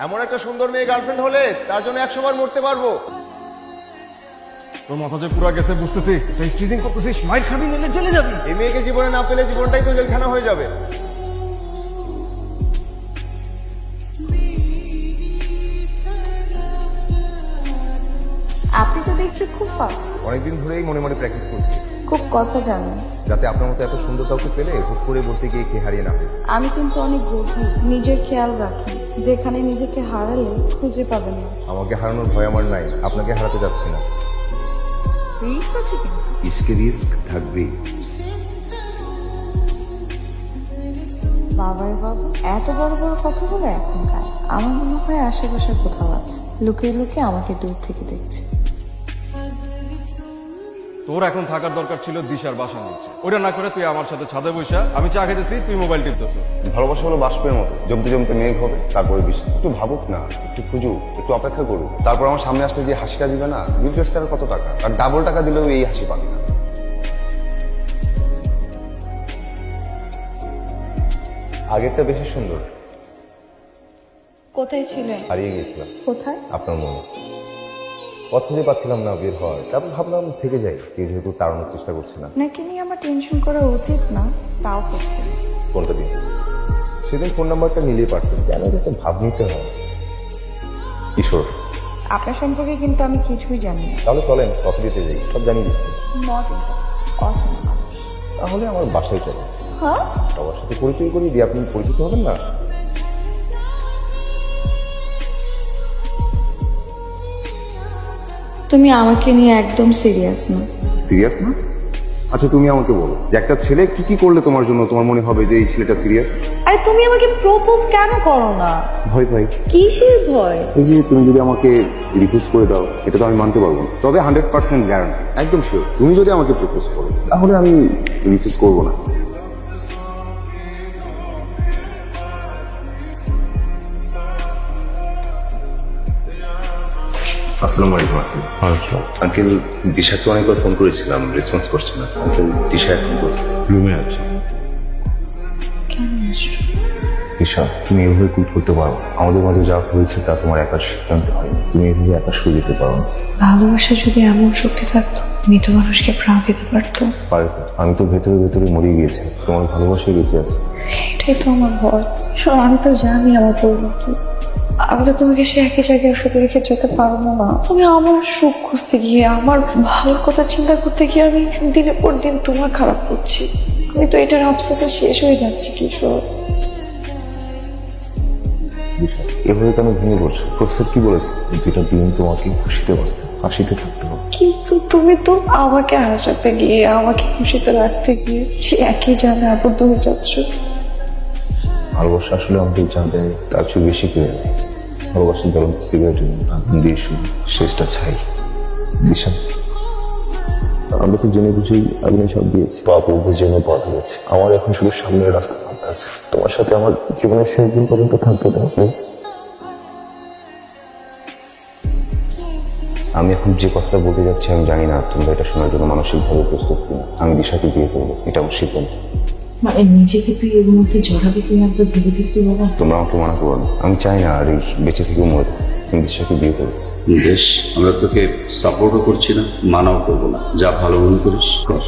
এমন একটা সুন্দর মেয়ে গার্লফ্রেন্ড হলে তার জন্য 100 বার মরতে পারবো। তোর মাথা যে পুরো গেছে বুঝতেছি, তুই স্টিজিং করতেছিস, মাইর খাবি নাহলে জেলে যাবি। এই মেয়েকে জীবনে না পেলে জীবনটাই তো জেলখানা হয়ে যাবে। আপনি তো দেখছি খুব ফাস্ট, অনেকদিন ধরেই মনে মনে প্র্যাকটিস করছি, খুব কথা জানেন। যাতে আপনার মতো এত সুন্দর কাউকে পেলে হুট করে বলতে গিয়ে কে হারিয়ে না হয়। আমি কিন্তু অনেক গভীর, নিজের খেয়াল রাখি, যেখানে নিজেকে হারালে খুঁজে পাবেন না। আমাকে হারানোর ভয় আমার নাই, আপনাকে হারাতে যাচ্ছি না। রিস্ক আছে কিন্তু। ইশকে রিস্ক থাকবেই। বাবারে বাবা, এত বড় বড় কথা বলে এখন গায়ে। আমার মনে হয় আশেপাশে কোথাও আছে, লুকিয়ে লুকিয়ে আমাকে দূর থেকে দেখছে। তোর এখন থাকার দরকার ছিল দিশার বাসা নিচ্ছে, ওটা না করে তুই আমার সাথে ছাদে বসা, আমি চা খেতেছি, তুই মোবাইল টিপতেছিস। ভালোবাসা হলো বাষ্পের মতো, জমতে জমতে মেঘ হবে, তারপরে বৃষ্টি। একটু ভাবুক না, একটু খুঁজুক, একটু অপেক্ষা করুক, তারপর আমার সামনে আসলে যে হাসিটা দিবে না, বিল গেটস এর কত টাকা, আর ডাবল টাকা দিলেও এই হাসি পাবে না। আগেরটা বেশি সুন্দর। কোথায় ছিলেন? হারিয়ে গিয়েছিলাম কোথায়? আপনার মনে। পথ খুঁজে পাচ্ছিলাম না বের হওয়ার, তারপর ভাবলাম থেকে যাই, কেউ যেহেতু তাড়ানোর চেষ্টা করছে না। নাকি নিয়ে আমার টেনশন করা উচিত না, তাও করছে। ফোনটা দিন। সেদিন ফোন নাম্বারটা নিলেই পারতেন, কেন যে এত ভাব নিতে হয়। কিশোর, আপনার সম্পর্কে কিন্তু আমি কিছুই জানি না। তাহলে চলেন কফি দিতে যাই, সব জানিয়ে দিচ্ছি। নট ইন্টারেস্টেড, অচেনা মানুষ। তাহলে আমার বাসায় চলেন, হ্যাঁ, সবার সাথে পরিচয় করিয়ে দিয়ে আপনি পরিচিত হবেন না। তুমি আমাকে নিয়ে একদম সিরিয়াস না। সিরিয়াস না? আচ্ছা তুমি আমাকে বলো যে একটা ছেলে কি কি করলে তোমার জন্য তোমার মনে হবে যে এই ছেলেটা সিরিয়াস? আরে তুমি আমাকে প্রপোজ কেন করো না? ভয় পাই। কিসের ভয়? এই যে তুমি যদি আমাকে রিফিউজ করে দাও, এটা তো আমি মানতে পারবো না। তবে 100% গ্যারান্টি, একদম শিওর, তুমি যদি আমাকে প্রপোজ করো তাহলে আমি রিফিউজ করবো না। আসসালামু আলাইকুম আঙ্কেল। আঙ্কেল, দিশাকে অনেকবার ফোন করেছিলাম, রেসপন্স করছে না। আঙ্কেল, দিশা এখন কোথায়? রুমে আছে। দিশা, তুমি এভাবে কুল করতে পারো? আমাদের মাঝে যা হয়েছে তা তোমার একার সিদ্ধান্ত হয়নি, তুমি এভাবে একা সরে যেতে পারো না। ভালোবাসা যদি এমন শক্তি থাকতো, মৃত মানুষকে প্রাণ দিতে পারতো। পারে তো। আমি তো ভেতরে ভেতরে মরে গিয়েছি, তোমার ভালোবাসায় বেঁচে আছে। এটাই তো আমার ভয়। শোনো, আমি তো জানি আমার পরিণতি। আমি তো তোমাকে সে একই জায়গায় শুধু রেখে যেতে পারবো না। তুমি আমার সুখ খুঁজতে গিয়ে, আমার ভালোর কথা চিন্তা করতে গিয়ে আমি দিনের পর দিন তোমার খারাপ করছি। আমি তো এটার আফসোসে শেষ হয়ে যাচ্ছি কিশোর। দিশা, এভাবে কেন ভেঙে পড়ছো? প্রফেসর কি বলেছে? দুটা দিন তোমাকে খুশিতে বাঁচতে, হাসিতে থাকতে হবে। কিন্তু তুমি তো আমাকে হাসাতে গিয়ে, আমাকে খুশিতে রাখতে গিয়ে সে একই জায়গায় আবদ্ধ হয়ে যাচ্ছ। ভালোবাসা আসলে আমাদের যা দেয় তার চেয়ে বেশি করে নেয়। ভালোবাসার জ্বলন্ত সিগারেটের মতো আগুন দিয়ে শুরু, শেষটা ছাই। দিশা, আমরা তো জেনে বুঝেই আগুনে সব দিয়েছি, পাপ বুঝে পথ হয়েছে। আমার এখন শুধু সামনের রাস্তা ফাঁকা আছে। তোমার সাথে আমার জীবনের শেষ দিন পর্যন্ত থাকতে দাও প্লিজ। আমি এখন যে কথাটা বলতে যাচ্ছি আমি জানি না তোমরা এটা শোনার জন্য মানসিকভাবে প্রস্তুত কিনা। আমি দিশাকে বিয়ে করবো, এটা আমার সিদ্ধান্ত। মানে নিজেকে তুই এর মধ্যে জড়াবি কিনা একবার ভেবে দেখতে বাবা। তোমরা আমাকে মানা করো না, আমি চাই না আর এই বেঁচে থেকে মরে। তুমি দিশাকে বিয়ে করবো। বেশ, আমরা তোকে সাপোর্টও করছি না, মানাও করবো না। যা ভালো মনে করিস কর।